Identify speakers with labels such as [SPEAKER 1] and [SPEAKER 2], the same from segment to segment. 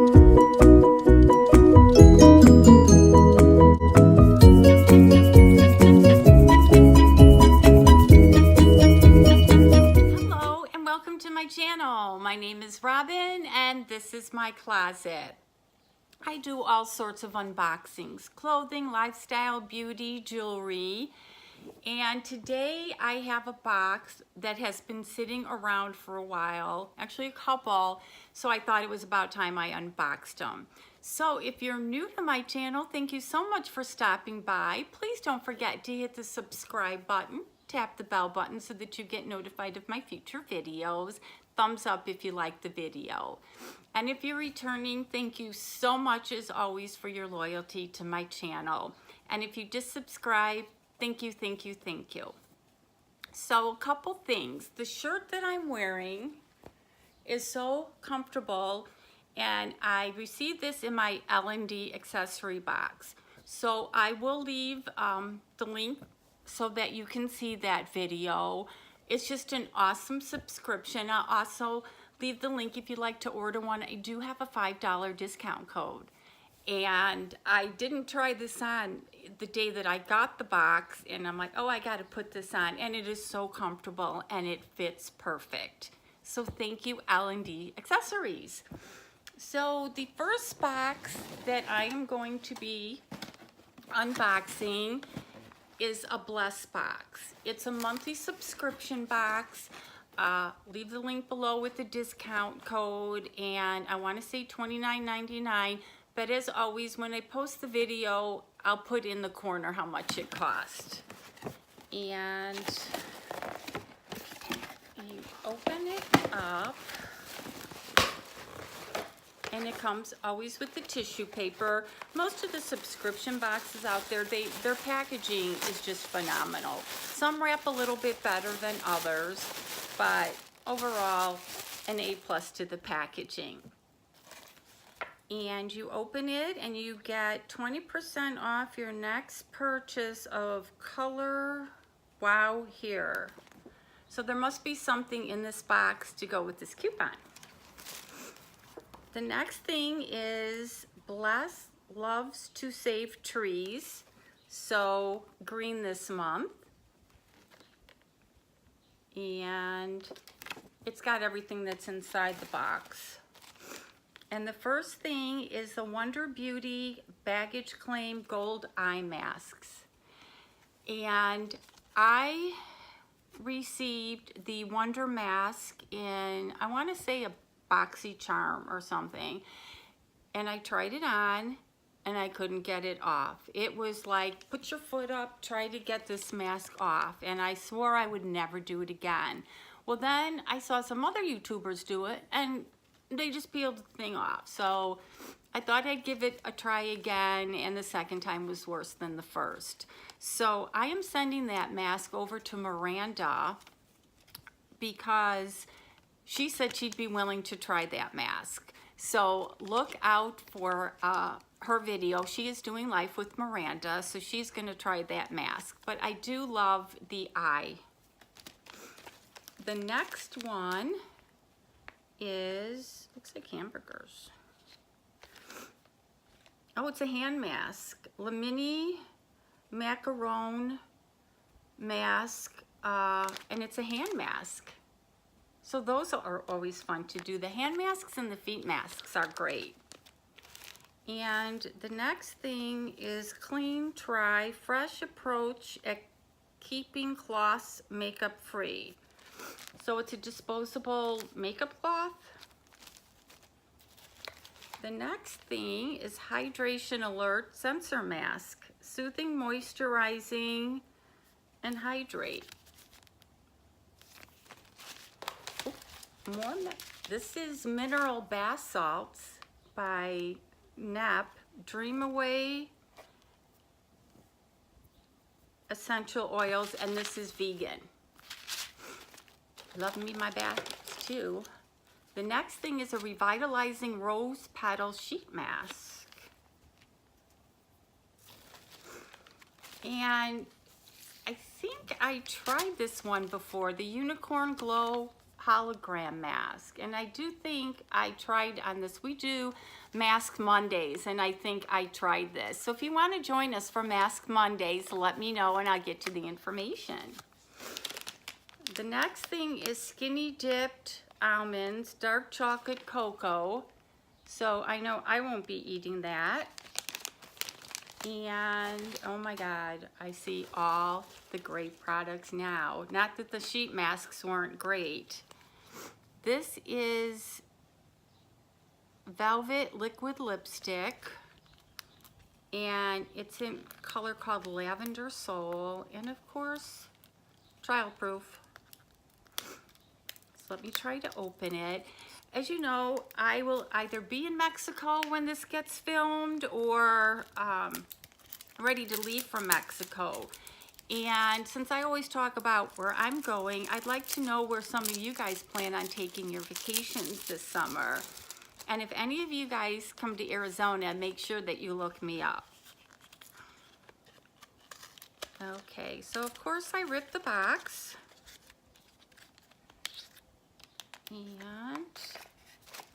[SPEAKER 1] Hello and welcome to my channel. My name is Robyn and this is my closet. I do all sorts of unboxings, clothing, lifestyle, beauty, jewelry. And today I have a box that has been sitting around for a while, actually a couple, so I thought it was about time I unboxed them. So if you're new to my channel, thank you so much for stopping by. Please don't forget to hit the subscribe button, tap the bell button so that you get notified of my future videos. Thumbs up if you like the video. And if you're returning, thank you so much as always for your loyalty to my channel. And if you just subscribe, thank you, thank you, thank you. So a couple things. The shirt that I'm wearing is so comfortable, and I received this in my L&D accessory box. So I will leave the link so that you can see that video. It's just an awesome subscription. I'll also leave the link if you'd like to order one. I do have a $5 discount code. And I didn't try this on the day that I got the box, and I'm like, oh, I got to put this on, and it is so comfortable and it fits perfect. So thank you, L&D Accessories. So the first box that I am going to be unboxing is a Bless box. It's a monthly subscription box. Leave the link below with the discount code, and I want to say $29.99. But as always, when I post the video, I'll put in the corner how much it cost. And you open it up, and it comes always with the tissue paper. Most of the subscription boxes out there, their packaging is just phenomenal. Some wrap a little bit better than others, but overall, an A+ to the packaging. And you open it and you get 20% off your next purchase of Color Wow Here. So there must be something in this box to go with this coupon. The next thing is Bless loves to save trees. So green this month. And it's got everything that's inside the box. And the first thing is the Wonder Beauty Baggage Claim Gold Eye Masks. And I received the Wonder Mask in, I want to say, a boxy charm or something. And I tried it on and I couldn't get it off. It was like, put your foot up, try to get this mask off. And I swore I would never do it again. Well, then I saw some other YouTubers do it, and they just peeled the thing off. So I thought I'd give it a try again, and the second time was worse than the first. So I am sending that mask over to Miranda because she said she'd be willing to try that mask. So look out for her video. She is doing life with Miranda, so she's gonna try that mask. But I do love the eye. The next one is, looks like hamburgers. Oh, it's a hand mask. Lamini macaron mask, and it's a hand mask. So those are always fun to do. The hand masks and the feet masks are great. And the next thing is Clean Try Fresh Approach at Keeping Cloths Makeup Free. So it's a disposable makeup cloth. The next thing is Hydration Alert Sensor Mask. Soothing, moisturizing, and hydrate. Ooh, this is Mineral Bath Salts by NEP. Dream Away Essential Oils, and this is vegan. Love me my baths too. The next thing is a Revitalizing Rose Petal Sheet Mask. And I think I tried this one before, the Unicorn Glow hologram mask. And I do think I tried on this. We do Mask Mondays, and I think I tried this. So if you want to join us for Mask Mondays, let me know and I'll get to the information. The next thing is Skinny Dipped Almonds, Dark Chocolate Cocoa. So I know I won't be eating that. And oh my God, I see all the great products now. Not that the sheet masks weren't great. This is Velvet Liquid Lipstick, and it's in color called Lavender Soul, and of course, trial proof. So let me try to open it. As you know, I will either be in Mexico when this gets filmed or ready to leave from Mexico. And since I always talk about where I'm going, I'd like to know where some of you guys plan on taking your vacations this summer. And if any of you guys come to Arizona, make sure that you look me up. Okay, so of course I ripped the box. And,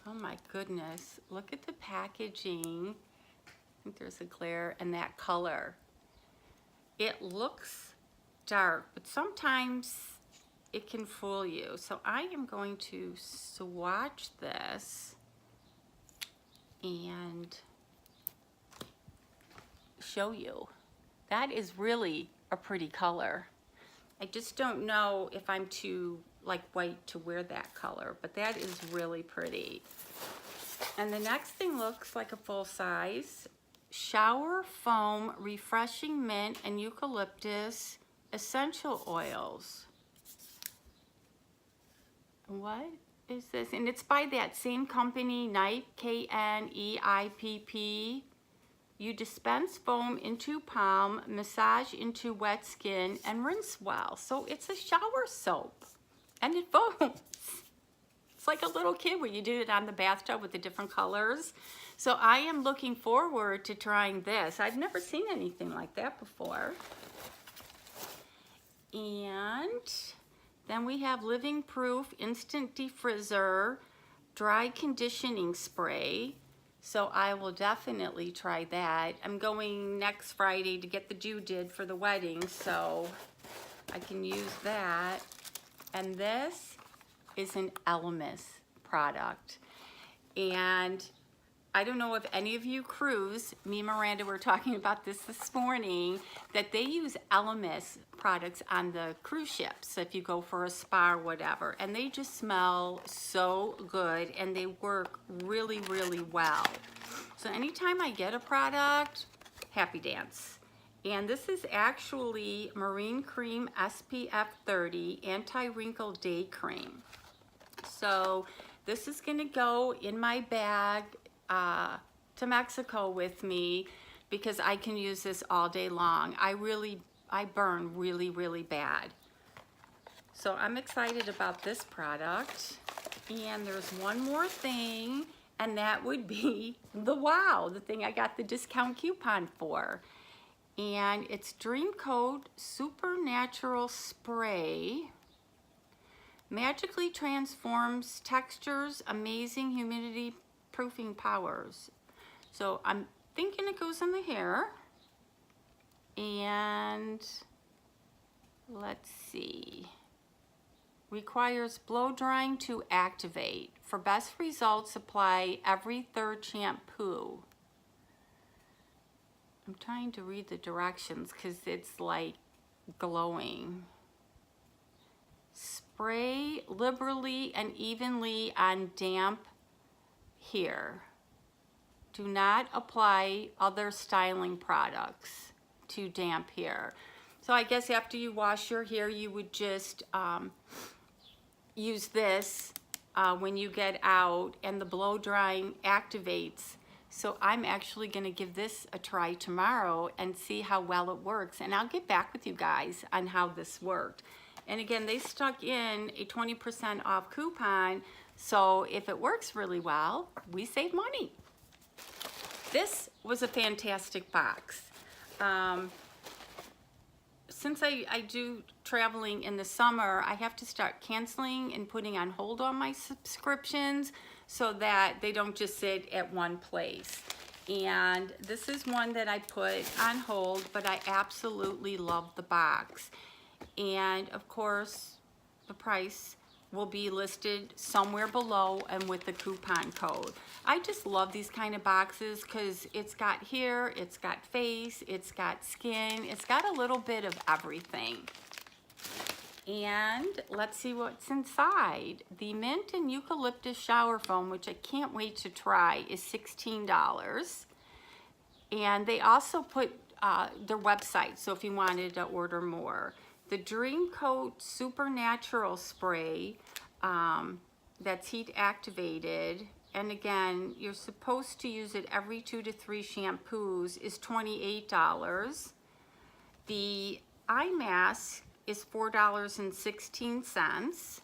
[SPEAKER 1] oh my goodness, look at the packaging. I think there's a glare, and that color. It looks dark, but sometimes it can fool you. So I am going to swatch this and show you. That is really a pretty color. I just don't know if I'm too like white to wear that color, but that is really pretty. And the next thing looks like a full size Shower Foam Refreshing Mint and Eucalyptus Essential Oils. What is this? And it's by that same company, Knipe, K-N-E-I-P-P. You dispense foam into palm, massage into wet skin, and rinse well. So it's a shower soap, and it foams. It's like a little kid where you do it on the bathtub with the different colors. So I am looking forward to trying this. I've never seen anything like that before. And then we have Living Proof Instant Defrizzer Dry Conditioning Spray. So I will definitely try that. I'm going next Friday to get the did for the wedding, so I can use that. And this is an Elemis product. And I don't know if any of you cruise, me and Miranda were talking about this morning, that they use Elemis products on the cruise ships. So if you go for a spa or whatever, and they just smell so good and they work really, really well. So anytime I get a product, happy dance. And this is actually Marine Cream SPF 30 Anti-Wrinkle Day Cream. So this is gonna go in my bag to Mexico with me because I can use this all day long. I burn really, really bad. So I'm excited about this product. And there's one more thing, and that would be the Wow, the thing I got the discount coupon for. And it's Dream Coat Supernatural Spray. Magically transforms textures, amazing humidity proofing powers. So I'm thinking it goes in the hair. And let's see. Requires blow drying to activate. For best results, apply every third shampoo. I'm trying to read the directions because it's like glowing. Spray liberally and evenly on damp hair. Do not apply other styling products to damp hair. So I guess after you wash your hair, you would just use this when you get out, and the blow drying activates. So I'm actually gonna give this a try tomorrow and see how well it works. And I'll get back with you guys on how this worked. And again, they stuck in a 20% off coupon. So if it works really well, we save money. This was a fantastic box. since I do traveling in the summer, I have to start canceling and putting on hold on my subscriptions so that they don't just sit at one place. And this is one that I put on hold, but I absolutely love the box. And of course, the price will be listed somewhere below and with the coupon code. I just love these kind of boxes because it's got hair, it's got face, it's got skin, it's got a little bit of everything. And let's see what's inside. The mint and eucalyptus shower foam, which I can't wait to try, is $16. And they also put their website, so if you wanted to order more. The Dream Coat Supernatural Spray, that's heat activated. And again, you're supposed to use it every 2 to 3 shampoos, is $28. The eye mask is $4.16.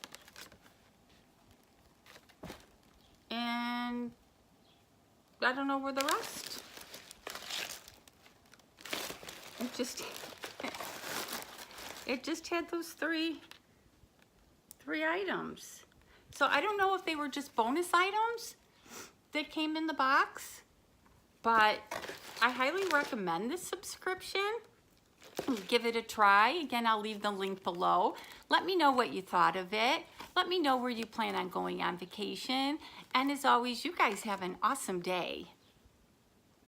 [SPEAKER 1] And I don't know where the rest. It just had those three items. So I don't know if they were just bonus items that came in the box, but I highly recommend this subscription. Give it a try. Again, I'll leave the link below. Let me know what you thought of it. Let me know where you plan on going on vacation. And as always, you guys have an awesome day.